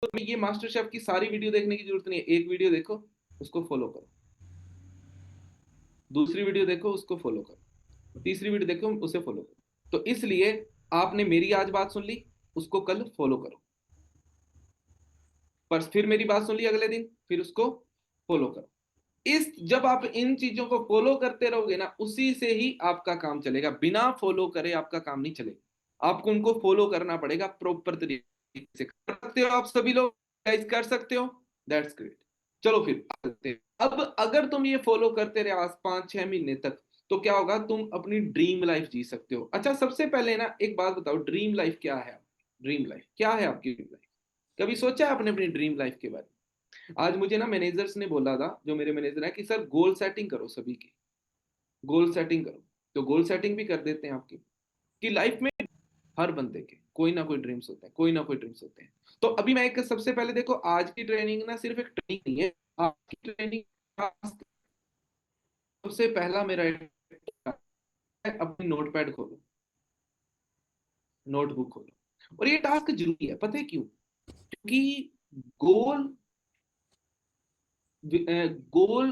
तो ये master chef की सारी वीडियो देखने की जरूरत नहीं है, एक वीडियो देखो उसको फॉलो करो, दूसरी वीडियो देखो उसको फॉलो करो, तीसरी वीडियो देखो उसे फॉलो करो। तो इसलिए आपने मेरी आज बात सुन ली, उसको कल फॉलो करो, पर फिर मेरी बात सुन ली अगले दिन, फिर उसको फॉलो करो। इस जब आप इन चीजों को फॉलो करते रहोगे ना, उसी से ही आपका काम चलेगा। बिना फॉलो करे आपका काम नहीं चलेगा, आपको उनको फॉलो करना पड़ेगा प्रॉपर तरीके से। कर सकते हो आप सभी लोग, गाइस कर सकते हो, दैट्स ग्रेट। चलो फिर आते हैं। अब अगर तुम ये फॉलो करते रहे आज 5-6 महीने तक, तो क्या होगा, तुम अपनी ड्रीम लाइफ जी सकते हो। अच्छा सबसे पहले ना एक बात बताओ, ड्रीम लाइफ क्या है? ड्रीम लाइफ क्या है आपकी? ड्रीम लाइफ कभी सोचा है आपने अपनी ड्रीम लाइफ के बारे में? आज मुझे ना मैनेजर्स ने बोला था, जो मेरे मैनेजर है, कि सर गोल सेटिंग करो, सभी की गोल सेटिंग करो। तो गोल सेटिंग भी कर देते हैं आपकी कि लाइफ में हर बंदे के कोई ना कोई ड्रीम्स होते हैं, कोई ना कोई ड्रीम्स होते हैं। तो अभी मैं एक सबसे पहले देखो, आज की ट्रेनिंग ना सिर्फ एक ट्रेनिंग नहीं है, आपकी ट्रेनिंग सबसे पहला मेरा अपनी नोटपैड खोलो, नोटबुक खोलो, और ये टास्क जरूरी है, पता है क्यों? क्योंकि goal goal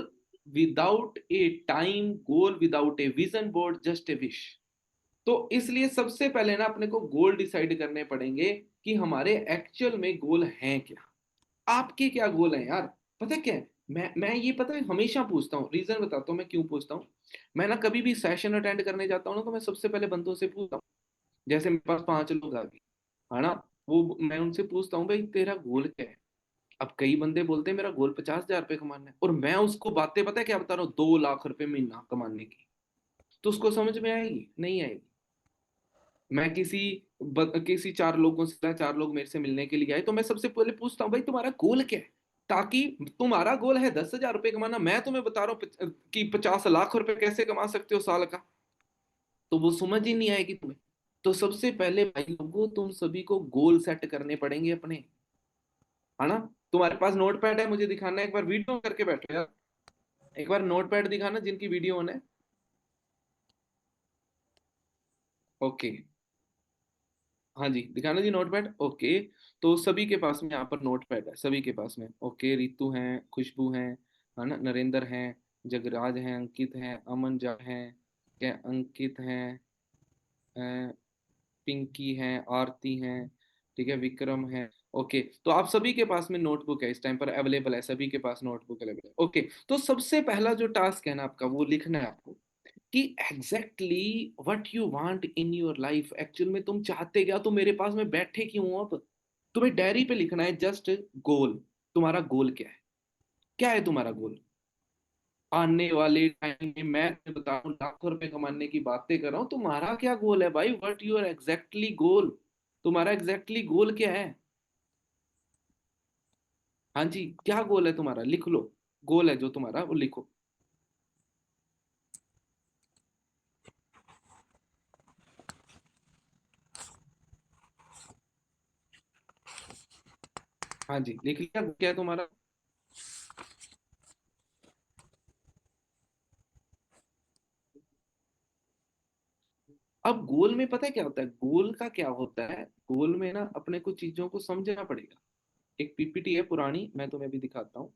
without a time, goal without a vision board, just a wish. तो इसलिए सबसे पहले ना अपने को गोल डिसाइड करने पड़ेंगे कि हमारे एक्चुअल में गोल हैं क्या। आपके क्या गोल हैं यार? पता है क्या है? मैं ये पता है हमेशा पूछता हूँ, रीजन बताता हूँ मैं क्यों पूछता हूँ। मैं ना कभी भी सेशन अटेंड करने जाता हूँ ना, तो मैं सबसे पहले बंदों से पूछता हूँ, जैसे मेरे पास 5 लोग आ गए, है ना, वो मैं उनसे पूछता हूँ भाई तेरा गोल क्या है? अब कई बंदे बोलते हैं मेरा गोल 50,000 रुपये कमाना है, और मैं उसको बातें पता है क्या बता रहा हूँ, 2 लाख रुपए महीना कमाने की। तो उसको समझ में आएगी? नहीं आएगी। मैं किसी 4 लोगों से, 4 लोग मेरे से मिलने के लिए आए, तो मैं सबसे पहले पूछता हूँ भाई तुम्हारा गोल क्या है, ताकि तुम्हारा गोल है 10,000 रुपये कमाना, मैं तुम्हें बता रहा हूँ कि 50 लाख रुपए कैसे कमा सकते हो साल का, तो वो समझ ही नहीं आएगी तुम्हें। तो सबसे पहले भाई लोगों तुम सभी को गोल सेट करने पड़ेंगे अपने, है ना। तुम्हारे पास नोट पैड है, मुझे दिखाना है, एक बार वीडियो करके बैठो यार, एक बार नोट पैड दिखाना जिनकी वीडियो ऑन है। ओके, हाँ जी दिखाना जी नोट पैड। ओके, तो सभी के पास में यहाँ पर नोट पैड है, सभी के पास में। ओके, रितु हैं, खुशबू हैं, है ना, नरेंद्र हैं, जगराज हैं, अंकित हैं, अमन जा हैं, क्या अंकित हैं, पिंकी हैं, आरती हैं, ठीक है, विक्रम है। ओके, तो आप सभी के पास में नोटबुक है, इस टाइम पर अवेलेबल है, सभी के पास नोटबुक अवेलेबल है। ओके, तो सबसे पहला जो टास्क है ना आपका, वो लिखना है आपको कि exactly what you want in your life. Actual में तुम चाहते क्या, तुम मेरे पास में बैठे क्यों हो? अब तुम्हें डायरी पे लिखना है जस्ट गोल। तुम्हारा गोल क्या है? क्या है तुम्हारा गोल? आने वाले टाइम में मैं तुम्हें बता रहा हूँ, लाखों रुपए कमाने की बातें कर रहा हूँ, तुम्हारा क्या गोल है भाई? व्हाट यूर एग्जैक्टली गोल? तुम्हारा एग्जैक्टली गोल क्या है? हाँ जी, क्या गोल है तुम्हारा? लिख लो, गोल है जो तुम्हारा वो लिखो। हाँ जी, लिख लिया क्या है तुम्हारा? अब गोल में पता है क्या होता है, गोल का क्या होता है, गोल में ना अपने को चीजों को समझना पड़ेगा। एक पीपीटी है पुरानी, मैं तुम्हें भी दिखाता हूँ।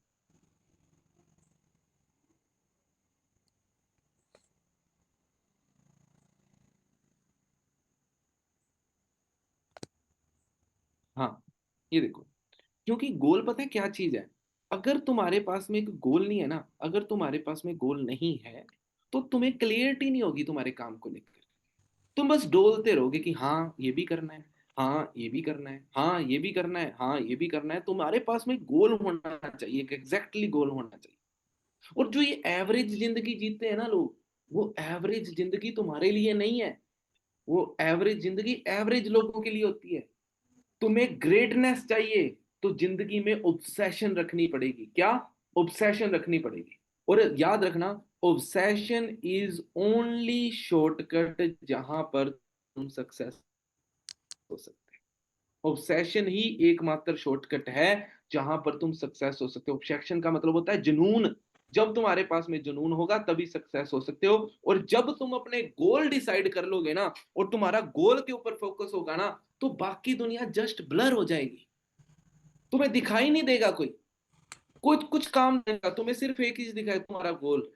हाँ, ये देखो, क्योंकि गोल पता है क्या चीज है। अगर तुम्हारे पास में एक गोल नहीं है ना, अगर तुम्हारे पास में गोल नहीं है, तो तुम्हें क्लियरिटी नहीं होगी तुम्हारे काम को लेकर। तुम बस डोलते रहोगे कि हाँ ये भी करना है, हाँ ये भी करना है, हाँ ये भी करना है, हाँ ये भी करना है। तुम्हारे पास में गोल होना चाहिए, एक एग्जैक्टली गोल होना चाहिए। और जो ये एवरेज जिंदगी जीते हैं ना लोग, वो एवरेज जिंदगी तुम्हारे लिए नहीं है। वो एवरेज जिंदगी एवरेज लोगों के लिए होती है। तुम्हें ग्रेटनेस चाहिए, तो जिंदगी में ऑब्सेशन रखनी पड़ेगी। क्या? ऑब्सेशन रखनी पड़ेगी। और याद रखना, ऑब्सेशन इज ओनली शॉर्टकट जहां पर तुम सक्सेस हो सकते हो। ऑब्सेशन ही एकमात्र शॉर्टकट है जहां पर तुम सक्सेस हो सकते हो। ऑब्सेशन का मतलब होता है जुनून। जब तुम्हारे पास में जुनून होगा तभी सक्सेस हो सकते हो। और जब तुम अपने गोल डिसाइड कर लोगे ना, और तुम्हारा गोल के ऊपर फोकस होगा ना, तो बाकी दुनिया जस्ट ब्लर हो जाएगी। तुम्हें दिखाई नहीं देगा कोई, कुछ कुछ काम नहीं देगा तुम्हें, सिर्फ एक चीज दिखाई, तुम्हारा गोल।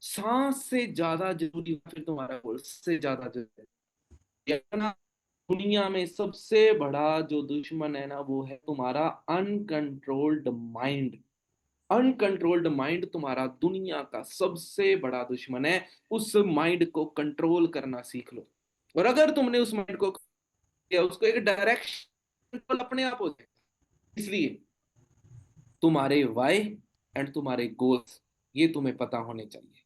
सांस से ज्यादा जरूरी फिर तुम्हारा गोल से ज्यादा जरूरी है ना। दुनिया में सबसे बड़ा जो दुश्मन है ना, वो है तुम्हारा अनकंट्रोल्ड माइंड। अनकंट्रोल्ड माइंड तुम्हारा दुनिया का सबसे बड़ा दुश्मन है। उस माइंड को कंट्रोल करना सीख लो। और अगर तुमने उस माइंड को किया, उसको एक डायरेक्शन अपने आप हो जाए। इसलिए तुम्हारे वाई एंड तुम्हारे गोल्स, ये तुम्हें पता होने चाहिए।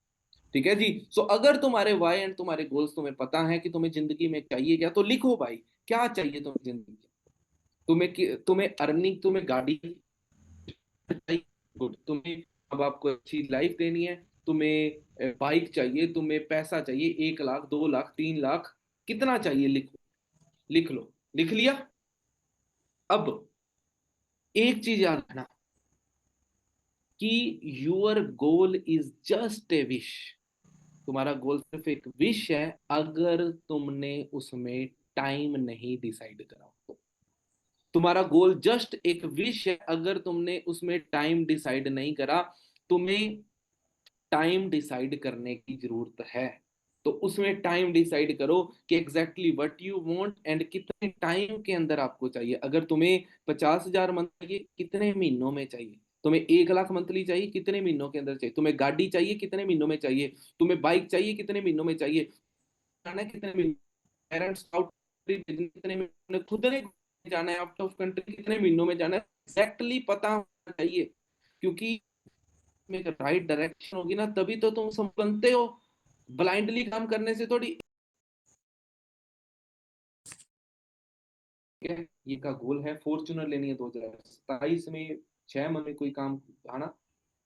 ठीक है जी। सो अगर तुम्हारे वाई एंड तुम्हारे गोल्स तुम्हें पता है कि तुम्हें जिंदगी में चाहिए क्या, तो लिखो भाई, क्या चाहिए तुम्हें जिंदगी में। तुम्हें अर्निंग, तुम्हें गाड़ी चाहिए, गुड। तुम्हें अब आपको अच्छी लाइफ देनी है, तुम्हें बाइक चाहिए, तुम्हें पैसा चाहिए, 1 लाख, 2 लाख, 3 लाख, कितना चाहिए लिखो। लिख लो। लिख लिया। अब एक चीज याद रखना कि your goal is just a wish. तुम्हारा गोल सिर्फ एक विश है, अगर तुमने उसमें टाइम नहीं डिसाइड करा तो। तुम्हारा गोल जस्ट एक विश है, अगर तुमने उसमें टाइम डिसाइड नहीं करा। तुम्हें टाइम डिसाइड करने की जरूरत है। तो उसमें टाइम डिसाइड करो कि exactly what you want and कितने टाइम के अंदर आपको चाहिए। अगर तुम्हें 50,000 मंथली कितने महीनों में चाहिए, तुम्हें 1 लाख मंथली चाहिए कितने महीनों के अंदर चाहिए, तुम्हें गाड़ी चाहिए कितने महीनों में चाहिए, तुम्हें बाइक चाहिए कितने महीनों में चाहिए, जाना है कितने महीनों, पेरेंट्स आउट कितने महीनों में, खुद ने जाना है आउट ऑफ कंट्री कितने महीनों में जाना है, एग्जैक्टली पता होना चाहिए। क्योंकि में एक राइट डायरेक्शन होगी ना, तभी तो तुम संभलते हो। ब्लाइंडली काम करने से थोड़ी। ये का गोल है फॉर्च्यूनर लेनी है 2027 में, 6 मंथ में कोई काम आना,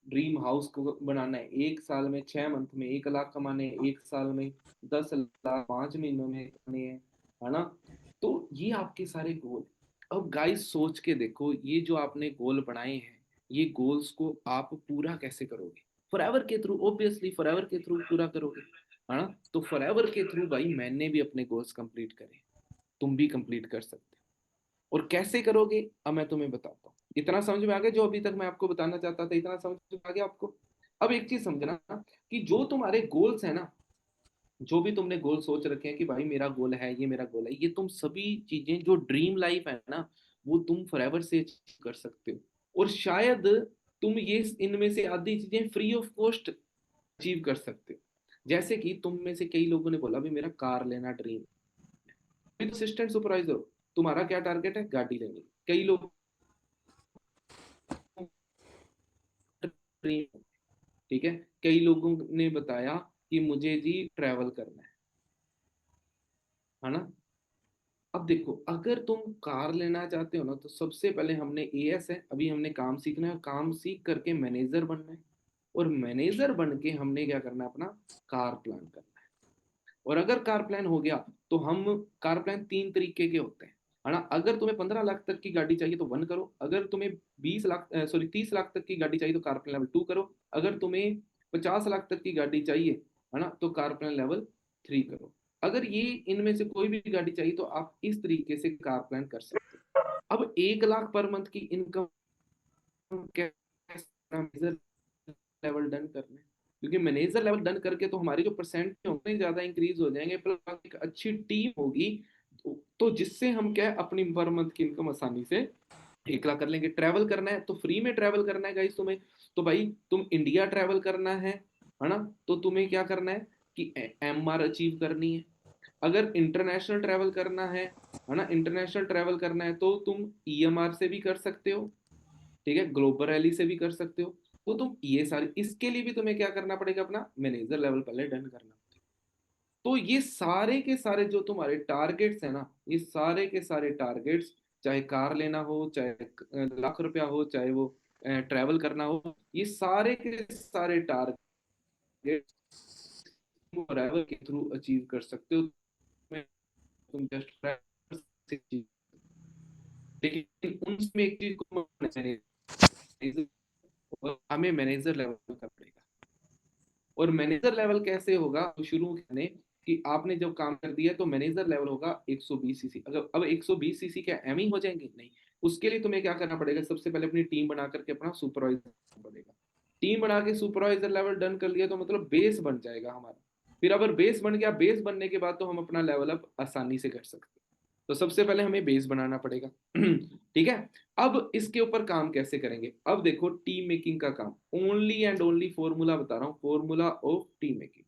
ड्रीम हाउस को बनाना है, 1 साल में 6 मंथ में 1 लाख कमाने हैं, 1 साल में 10 लाख 5 महीनों में कमाने हैं, है ना। तो ये आपके सारे गोल। अब गाइस सोच के देखो, ये जो आपने गोल बनाए हैं, ये गोल्स को आप पूरा कैसे करोगे। फॉरएवर के थ्रू, ऑब्वियसली फॉरएवर के थ्रू पूरा करोगे, है ना। तो फॉरएवर के थ्रू भाई मैंने भी अपने गोल्स कंप्लीट करे, तुम भी कंप्लीट कर सकते हो। और कैसे करोगे, अब मैं तुम्हें बताता हूँ। इतना समझ में आ गया जो अभी तक मैं आपको बताना चाहता था, इतना समझ में आ गया आपको। अब एक चीज समझना कि जो तुम्हारे गोल्स है ना, जो भी तुमने गोल सोच रखे हैं कि भाई मेरा गोल है, ये मेरा गोल है, ये तुम सभी चीजें जो ड्रीम लाइफ है ना, वो तुम फॉरएवर से कर सकते हो। और शायद तुम ये इनमें से आधी चीजें फ्री ऑफ कॉस्ट अचीव कर सकते हो। जैसे कि तुम में से कई लोगों ने बोला भी मेरा कार लेना ड्रीम, असिस्टेंट सुपरवाइजर हो, तुम्हारा क्या टारगेट है, गाड़ी लेनी। कई लोग ड्रीम, ठीक है, कई लोगों ने बताया कि मुझे जी ट्रैवल करना है ना। अब देखो, अगर तुम कार लेना चाहते हो ना, तो सबसे पहले हमने एएस है, अभी हमने काम सीखना है, काम सीख करके मैनेजर बनना है। और मैनेजर बन के हमने क्या करना है, अपना कार प्लान करना है। और अगर कार प्लान हो गया, तो हम, कार प्लान 3 तरीके के होते हैं, है ना। अगर तुम्हें 15 लाख तक की गाड़ी चाहिए तो 1 करो, अगर तुम्हें 20 लाख, सॉरी 30 लाख तक की गाड़ी चाहिए तो कार प्लान लेवल 2 करो, अगर तुम्हें 50 लाख तक की गाड़ी चाहिए, है ना, तो कार प्लान लेवल 3 करो। अगर ये इनमें से कोई भी गाड़ी चाहिए तो आप इस तरीके से कार प्लान कर सकते हो। अब 1 लाख पर मंथ की इनकम मैनेजर लेवल डन करना है, क्योंकि मैनेजर लेवल डन करके तो हमारी जो परसेंट होंगे ज्यादा इंक्रीज हो जाएंगे, प्लस एक अच्छी टीम होगी। तो जिससे हम क्या है, अपनी पर मंथ की इनकम आसानी से 1 लाख कर लेंगे। ट्रैवल करना है तो फ्री में ट्रैवल करना है गाइस तुम्हें, तो भाई तुम इंडिया ट्रैवल करना है ना, तो तुम्हें क्या करना है कि एमआर अचीव करनी है। अगर इंटरनेशनल ट्रैवल करना है ना, इंटरनेशनल ट्रैवल करना है तो तुम ईएमआर से भी कर सकते हो, ठीक है, ग्लोबल रैली से भी कर सकते हो। तो तुम ये सारी, इसके लिए भी तुम्हें क्या करना पड़ेगा, अपना मैनेजर लेवल पहले डन करना पड़ेगा। तो ये सारे के सारे जो तुम्हारे टारगेट्स है ना, ये सारे के सारे टारगेट्स, चाहे कार लेना हो, चाहे लाख रुपया हो, चाहे वो ट्रैवल करना हो, ये सारे के सारे टारगेट ट्रैवल के थ्रू अचीव कर सकते हो। तुम जस्ट, लेकिन उनमें एक चीज को हमें मैनेजर लेवल का पड़ेगा। और मैनेजर लेवल कैसे होगा, तो शुरू करने कि आपने जब काम कर दिया तो मैनेजर लेवल होगा 120 सीसी। अगर अब 120 सीसी क्या एम ही हो जाएंगे, नहीं, उसके लिए तुम्हें क्या करना पड़ेगा, सबसे पहले अपनी टीम बना करके अपना सुपरवाइजर पड़ेगा। टीम बना के सुपरवाइजर लेवल डन कर लिया तो मतलब बेस बन जाएगा हमारा। फिर अगर बेस बन गया, बेस बनने के बाद तो हम अपना लेवल अप आसानी से कर सकते हैं। तो सबसे पहले हमें बेस बनाना पड़ेगा। ठीक है। अब इसके ऊपर काम कैसे करेंगे, अब देखो टीम मेकिंग का काम, ओनली एंड ओनली फॉर्मूला बता रहा हूँ, फॉर्मूला ऑफ टीम मेकिंग।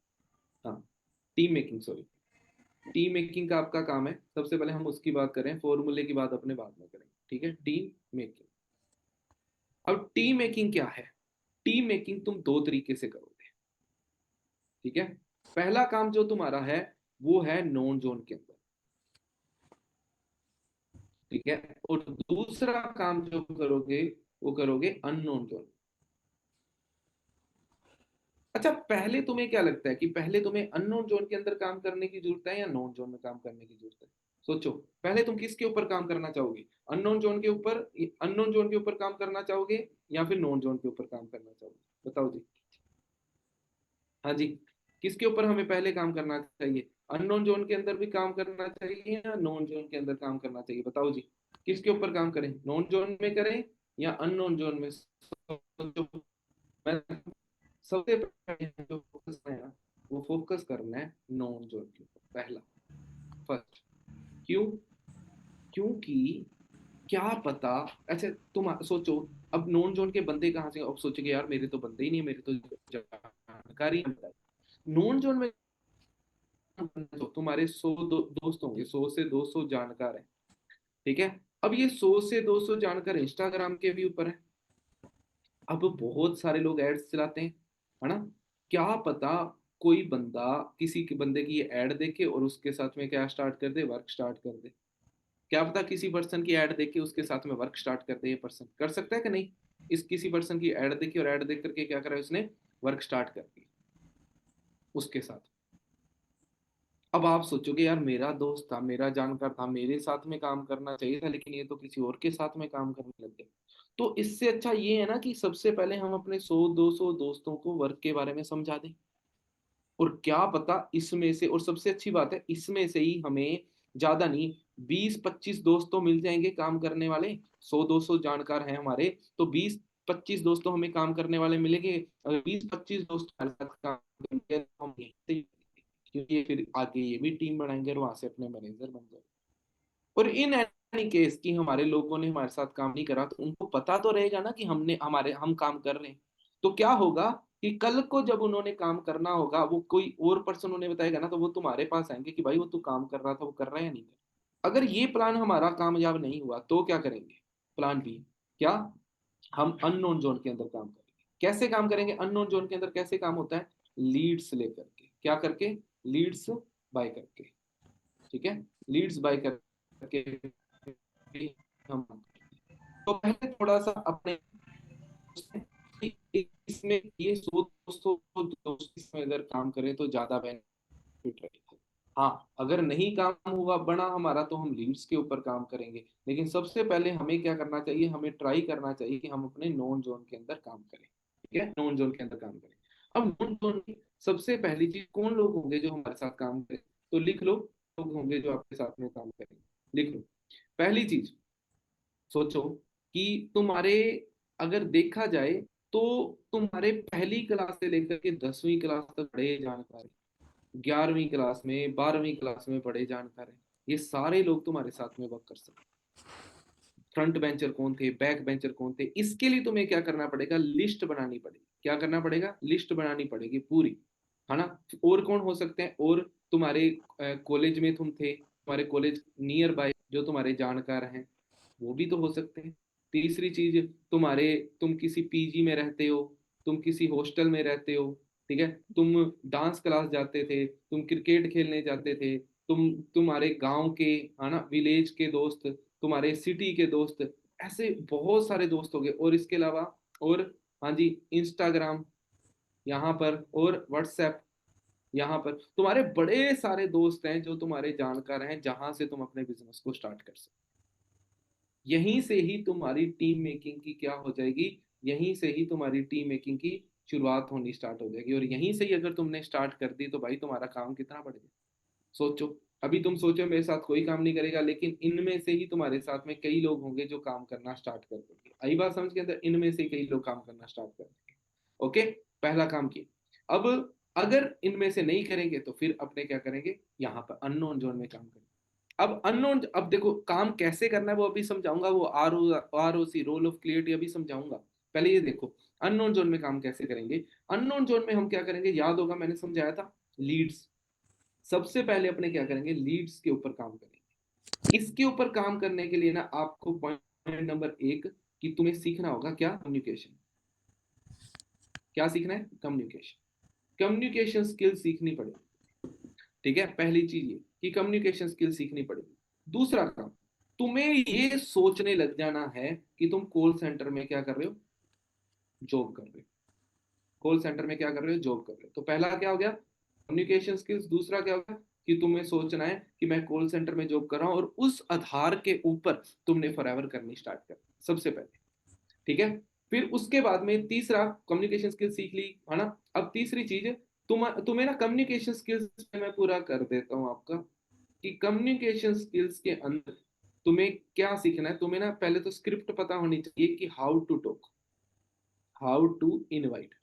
हाँ, team making, sorry, team making का आपका काम है। सबसे पहले हम उसकी बात करें, फॉर्मूले की बात अपने बाद में करेंगे। ठीक है, टीम मेकिंग। अब टीम मेकिंग क्या है, टीम मेकिंग तुम दो तरीके से करोगे। ठीक है, पहला काम जो तुम्हारा है वो है नॉन जोन के अंदर। ठीक है, और दूसरा काम जो करोगे वो करोगे अननोन जोन। अच्छा, पहले तुम्हें क्या लगता है कि पहले तुम्हें अननोन जोन के अंदर काम करने की जरूरत है या नोन जोन में काम करने की जरूरत है? सोचो, पहले तुम किसके ऊपर काम करना चाहोगे, अननोन जोन के ऊपर, अननोन जोन के ऊपर काम करना चाहोगे या फिर नॉन जोन के ऊपर काम करना चाहोगे, बताओ जी। हाँ जी, किसके ऊपर हमें पहले काम करना चाहिए, अननोन जोन के अंदर भी काम करना चाहिए या नॉन जोन के अंदर काम करना चाहिए, बताओ जी। किसके ऊपर काम करें, नॉन जोन में करें या अननोन जोन में? मैं सबसे पहले जो फोकस है ना, वो फोकस करना है नॉन जोन के ऊपर, पहला, फर्स्ट। क्यों? क्योंकि क्या पता, अच्छा तुम सोचो, अब नॉन जोन के बंदे कहाँ से, अब सोचोगे यार मेरे तो बंदे ही नहीं है, मेरे तो जानकारी नहीं। नॉन जोन में तो तुम्हारे 100 दोस्त होंगे, 100 से 200 जानकार हैं। ठीक है, अब ये 100 से 200 जानकार इंस्टाग्राम के भी ऊपर है। अब बहुत सारे लोग एड्स चलाते हैं, है ना? क्या पता कोई बंदा किसी के बंदे की ये एड देखे और उसके साथ में क्या स्टार्ट कर दे, वर्क स्टार्ट कर दे। क्या पता किसी पर्सन की एड देख के उसके साथ में वर्क स्टार्ट कर दे, ये पर्सन कर सकता है कि नहीं? इस किसी पर्सन की एड देखी और एड देख करके क्या करा उसने, वर्क स्टार्ट कर दिया उसके साथ। अब आप सोचोगे यार मेरा दोस्त था, मेरा जानकार था, मेरे साथ में काम करना चाहिए था, लेकिन ये तो किसी और के साथ में काम करने लग गया। तो इससे अच्छा ये है ना कि सबसे पहले हम अपने 100 200 दोस्तों को वर्क के बारे में समझा दें। और क्या पता इसमें से, और सबसे अच्छी बात है, इसमें से ही हमें ज्यादा नहीं, 20 25 दोस्त तो मिल जाएंगे काम करने वाले। 100 200 जानकार हैं हमारे, तो 20 25 दोस्त तो हमें काम करने वाले मिलेंगे। अगर 20 25 दोस्त हमारे साथ काम करेंगे तो हम यहीं से, क्योंकि फिर आगे ये भी टीम बनाएंगे और वहां से अपने मैनेजर बन जाएंगे। और इन एनी केस कि हमारे लोगों ने हमारे साथ काम नहीं करा, तो उनको पता तो रहेगा ना कि हम काम कर रहे हैं। तो क्या होगा कि कल को जब उन्होंने काम करना होगा, वो कोई और पर्सन उन्हें बताएगा ना, तो वो तुम्हारे पास आएंगे कि भाई वो तू काम कर रहा था, वो कर रहा है या नहीं कर रहा। अगर ये प्लान हमारा कामयाब नहीं हुआ तो क्या करेंगे, प्लान बी, क्या, हम अननोन जोन के अंदर काम करेंगे। कैसे काम करेंगे अननोन जोन के अंदर, कैसे काम होता है, लीड्स लेकर के, क्या करके, लीड्स बाय करके। ठीक है, लीड्स बाय करके हम, तो पहले थोड़ा सा अपने इसमें ये दोस्त इसमें अगर काम करें तो ज्यादा बेनिफिट रहेगा। हाँ, अगर नहीं काम हुआ बना हमारा तो हम लीड्स के ऊपर काम करेंगे, लेकिन सबसे पहले हमें क्या करना चाहिए, हमें ट्राई करना चाहिए कि हम अपने नॉन जोन के अंदर काम करें। ठीक है, नॉन जोन के अंदर काम करें। अब नॉन जोन में सबसे पहली चीज, कौन लोग होंगे जो हमारे साथ काम करें, तो लिख लो, लोग होंगे जो आपके साथ में काम करेंगे, लिख लो। पहली चीज, सोचो कि तुम्हारे, अगर देखा जाए तो तुम्हारे पहली क्लास से लेकर के 10वीं क्लास तक बड़े जानकार हैं, 11वीं क्लास में 12वीं क्लास में बड़े जानकार हैं, ये सारे लोग तुम्हारे साथ में वर्क कर सकते हैं। फ्रंट बेंचर कौन थे, बैक बेंचर कौन थे, इसके लिए तुम्हें क्या करना पड़ेगा, लिस्ट बनानी पड़ेगी। क्या करना पड़ेगा, लिस्ट बनानी पड़ेगी पूरी, है ना? और कौन हो सकते हैं, और तुम्हारे कॉलेज में तुम थे, तुम्हारे कॉलेज नियर बाय जो तुम्हारे जानकार हैं वो भी तो हो सकते हैं। तीसरी चीज, तुम किसी पीजी में रहते हो, तुम किसी हॉस्टल में रहते हो, ठीक है, तुम डांस क्लास जाते थे, तुम क्रिकेट खेलने जाते थे, तुम्हारे गांव के, है ना, विलेज के दोस्त, तुम्हारे सिटी के दोस्त, ऐसे बहुत सारे दोस्त हो गए। और इसके अलावा, और, हाँ जी, इंस्टाग्राम यहाँ पर, और व्हाट्सएप यहाँ पर, तुम्हारे बड़े सारे दोस्त हैं जो तुम्हारे जानकार हैं, जहां से तुम अपने बिजनेस को स्टार्ट कर सकते। यहीं से ही तुम्हारी टीम मेकिंग की क्या हो जाएगी, यहीं से ही तुम्हारी टीम मेकिंग की शुरुआत होनी स्टार्ट हो जाएगी। और यहीं से ही अगर तुमने स्टार्ट कर दी तो भाई तुम्हारा काम कितना बढ़ गया, सोचो। अभी तुम सोचो मेरे साथ कोई काम नहीं करेगा, लेकिन इनमें से ही तुम्हारे साथ में कई लोग होंगे जो काम करना स्टार्ट कर देंगे। आई बात समझ के अंदर, इनमें से कई लोग काम करना स्टार्ट कर देंगे। ओके, पहला काम किया। अब अगर इनमें से नहीं करेंगे तो फिर अपने क्या करेंगे, यहाँ पर अननोन जोन में काम करेंगे। अब अननोन, अब देखो काम कैसे करना है वो अभी समझाऊंगा, वो R O C, role of clarity, अभी समझाऊंगा। पहले ये देखो अननोन जोन में काम कैसे करेंगे। अननोन जोन में हम क्या करेंगे, याद होगा मैंने समझाया था, लीड्स। सबसे पहले अपने क्या करेंगे, लीड्स के ऊपर काम करेंगे। इसके ऊपर काम करने के लिए ना आपको पॉइंट नंबर एक, कि तुम्हें सीखना होगा क्या, कम्युनिकेशन। क्या सीखना है, कम्युनिकेशन। कम्युनिकेशन स्किल सीखनी पड़ेगी। ठीक है, पहली चीज ये कि कम्युनिकेशन स्किल सीखनी पड़ेगी। दूसरा काम, तुम्हें ये सोचने लग जाना है कि तुम कॉल सेंटर में क्या कर रहे हो, जॉब कर रहे हो। कॉल सेंटर में क्या कर रहे हो, जॉब कर रहे हो। तो पहला क्या हो गया, कम्युनिकेशन स्किल्स। दूसरा क्या होगा कि तुम्हें सोचना है कि मैं कॉल सेंटर में जॉब कर रहा हूं, और उस आधार के ऊपर तुमने फॉरएवर करनी स्टार्ट कर सबसे पहले। ठीक है, फिर उसके बाद में तीसरा, कम्युनिकेशन स्किल्स सीख ली है ना। अब तीसरी चीज, तुम्हें ना कम्युनिकेशन स्किल्स मैं पूरा कर देता हूं आपका, कि कम्युनिकेशन स्किल्स के अंदर तुम्हें क्या सीखना है। तुम्हें ना पहले तो स्क्रिप्ट पता होनी चाहिए कि how to talk, how to invite.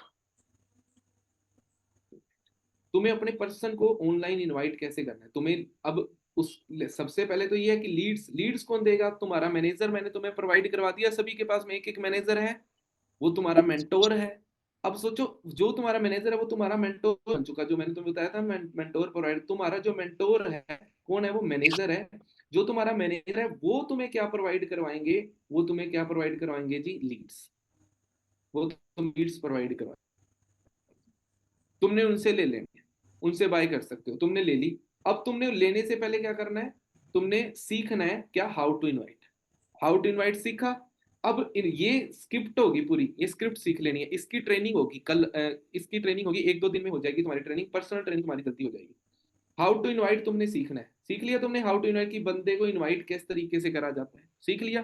तुम्हें अपने पर्सन को ऑनलाइन इनवाइट कैसे करना है तुम्हें। अब उस सबसे पहले तो ये है कि लीड्स, लीड्स कौन देगा, तुम्हारा मैनेजर। मैंने तुम्हें प्रोवाइड करवा दिया, सभी के पास में एक एक मैनेजर है, वो तुम्हारा मेंटोर है। अब सोचो, जो तुम्हारा मैनेजर है वो तुम्हारा मेंटोर बन चुका। जो मैंने तुम्हें बताया था मेंटोर प्रोवाइड, तुम्हारा जो मेंटोर है कौन है, वो मैनेजर है। जो तुम्हारा मैनेजर है वो तुम्हें क्या प्रोवाइड करवाएंगे, वो तुम्हें क्या प्रोवाइड करवाएंगे जी, लीड्स। वो तुम लीड्स प्रोवाइड करवा, तुमने उनसे ले लेंगे, उनसे बाय कर सकते हो, तुमने ले ली। अब तुमने लेने से पहले क्या करना है, तुमने सीखना है क्या, how to invite. How to invite सीखा। अब ये स्क्रिप्ट होगी पूरी, ये स्क्रिप्ट सीख लेनी है। इसकी ट्रेनिंग होगी कल, इसकी ट्रेनिंग होगी, एक दो दिन में हो जाएगी तुम्हारी ट्रेनिंग, पर्सनल ट्रेनिंग तुम्हारी जल्दी हो जाएगी। हाउ टू इनवाइट तुमने सीखना है, सीख लिया तुमने हाउ टू इनवाइट, की बंदे को इनवाइट किस तरीके से करा जाता है, सीख लिया।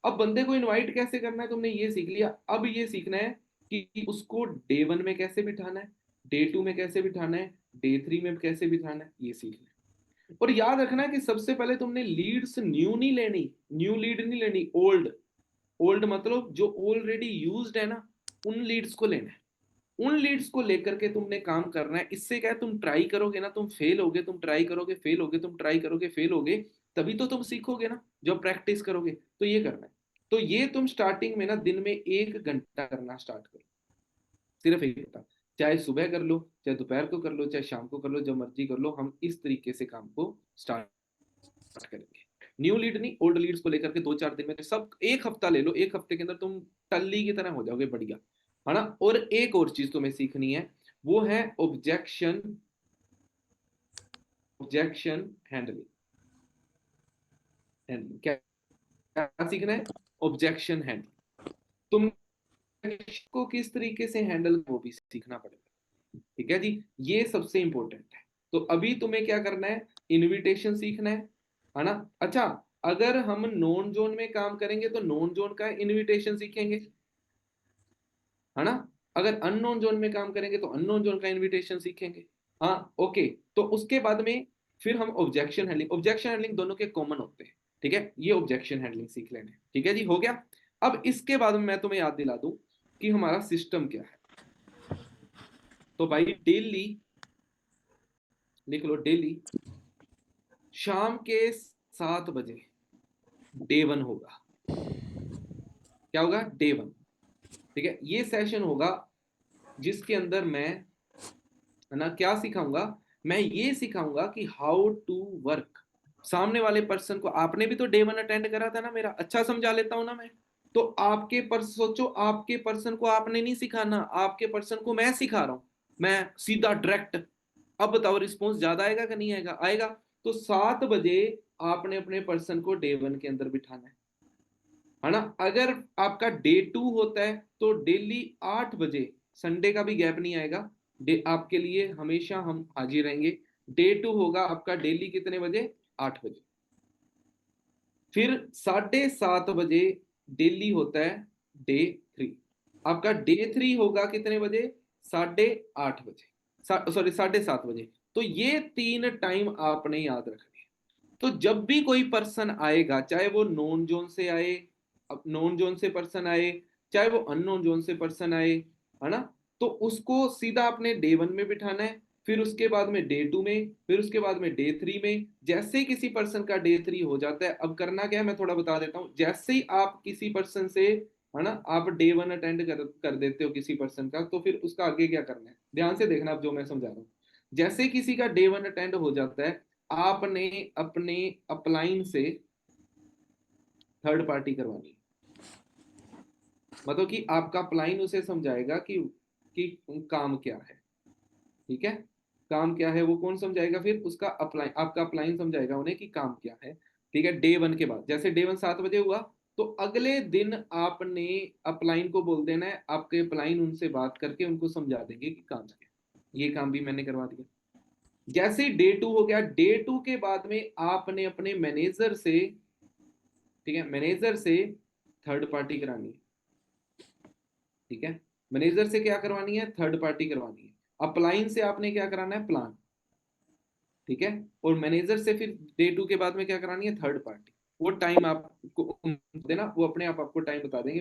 अब बंदे को इनवाइट कैसे करना है तुमने ये सीख लिया। अब ये सीखना है कि उसको डे वन में कैसे बिठाना है, डे टू में कैसे बिठाना है, डे थ्री में कैसे बिठाना है, ये सीखना है। और याद रखना है कि सबसे पहले तुमने लीड्स न्यू नहीं लेनी, न्यू लीड नहीं लेनी, ओल्ड। ओल्ड मतलब जो ऑलरेडी यूज्ड है ना, उन लीड्स को लेना है। उन लीड्स को लेकर के तुमने काम करना है। इससे क्या है, तुम ट्राई करोगे ना, तुम फेल होगे, तुम ट्राई करोगे फेल होगे, तुम ट्राई करोगे फेल होगे, तभी तो तुम सीखोगे ना, जब प्रैक्टिस करोगे। तो ये करना है। तो ये तुम स्टार्टिंग में ना दिन में 1 घंटा करना स्टार्ट करो, सिर्फ 1 घंटा। चाहे सुबह कर लो, चाहे दोपहर को कर लो, चाहे शाम को कर लो, जब मर्जी कर लो। हम इस तरीके से काम को स्टार्ट करेंगे। न्यू लीड नहीं, ओल्ड लीड्स को लेकर के 2-4 दिन में सब, एक हफ्ता ले लो, एक हफ्ते के अंदर तुम टल्ली की तरह हो जाओगे, बढ़िया है ना। और एक और चीज तुम्हें सीखनी है, वो है ऑब्जेक्शन, ऑब्जेक्शन हैंडलिंग। हैंडलिंग क्या, क्या सीखना है, ऑब्जेक्शन हैंडलिंग। तुम को किस तरीके से हैंडल, वो भी सीखना पड़ेगा। ठीक है जी, ये सबसे इंपॉर्टेंट है। तो अभी तुम्हें क्या करना है, इनविटेशन सीखना है ना। अच्छा, अगर हम नॉन जोन में काम करेंगे तो नॉन जोन का इनविटेशन सीखेंगे, है ना। अगर अननोन जोन में काम करेंगे तो अननोन जोन का इनविटेशन सीखेंगे। हाँ, ओके। तो उसके बाद में फिर हम ऑब्जेक्शन हैंडलिंग, ऑब्जेक्शन हैंडलिंग दोनों के कॉमन होते हैं। ठीक है, ये ऑब्जेक्शन हैंडलिंग सीख लेने। ठीक है जी, हो गया। अब इसके बाद में मैं तुम्हें याद दिला दूं कि हमारा सिस्टम क्या है। तो भाई डेली लिख लो, डेली शाम के 7 बजे डे वन होगा। क्या होगा, डे वन। ठीक है, ये सेशन होगा जिसके अंदर मैं, है ना, क्या सिखाऊंगा, मैं ये सिखाऊंगा कि हाउ टू वर्क सामने वाले पर्सन को। आपने भी तो डे वन अटेंड करा था ना मेरा, अच्छा समझा लेता हूं ना मैं। तो आपके पर सोचो, आपके पर्सन को आपने नहीं सिखाना, आपके पर्सन को मैं सिखा रहा हूं, मैं सीधा डायरेक्ट। अब बताओ रिस्पॉन्स ज्यादा आएगा कि नहीं आएगा, आएगा। तो 7 बजे आपने अपने पर्सन को डे वन के अंदर बिठाना है ना। अगर आपका डे टू होता है तो डेली 8 बजे, संडे का भी गैप नहीं आएगा, डे आपके लिए हमेशा हम हाजिर रहेंगे। डे टू होगा आपका डेली कितने बजे, 8 बजे। फिर 7:30 बजे डेली होता है डे थ्री। आपका डे थ्री होगा कितने बजे, 8:30 बजे, सॉरी 7:30 बजे। तो ये 3 टाइम आपने याद रखने, तो जब भी कोई पर्सन आएगा, चाहे वो नोन जोन से आए, अब नोन जोन से पर्सन आए, चाहे वो अननोन जोन से पर्सन आए, है ना, तो उसको सीधा अपने डे 1 में बिठाना है, फिर उसके बाद में डे 2 में, फिर उसके बाद में डे 3 में। जैसे ही किसी पर्सन का डे 3 हो जाता है, अब करना क्या है मैं थोड़ा बता देता हूँ। जैसे ही आप किसी पर्सन से, है ना, आप डे 1 अटेंड कर देते हो किसी पर्सन का, तो फिर उसका आगे क्या करना है, ध्यान से देखना आप जो मैं समझा रहा हूँ। जैसे किसी का डे 1 अटेंड हो जाता है, आपने अपने अपलाइन से थर्ड पार्टी करवानी है। मतलब कि आपका अपलाइन उसे समझाएगा कि काम क्या है, ठीक है, काम क्या है वो कौन समझाएगा, फिर उसका अपलाइन, आपका अपलाइन समझाएगा उन्हें कि काम क्या है। ठीक है, डे 1 के बाद जैसे डे 1 7 बजे हुआ, तो अगले दिन आपने अपलाइन को बोल देना है, आपके अपलाइन उनसे बात करके उनको समझा देंगे कि काम क्या है, ये काम भी मैंने करवा दिया। जैसे डे 2 हो गया, डे 2 के बाद में आपने अपने मैनेजर से, ठीक है, मैनेजर से थर्ड पार्टी करानी है। ठीक है, मैनेजर से क्या करवानी है, थर्ड पार्टी करवानी है। अपलाइन से आपने क्या कराना है, प्लान। ठीक है, और मैनेजर से फिर डे 2 के बाद में क्या करानी है, थर्ड पार्टी। वो टाइम आपको देना, वो अपने आप आपको टाइम बता देंगे।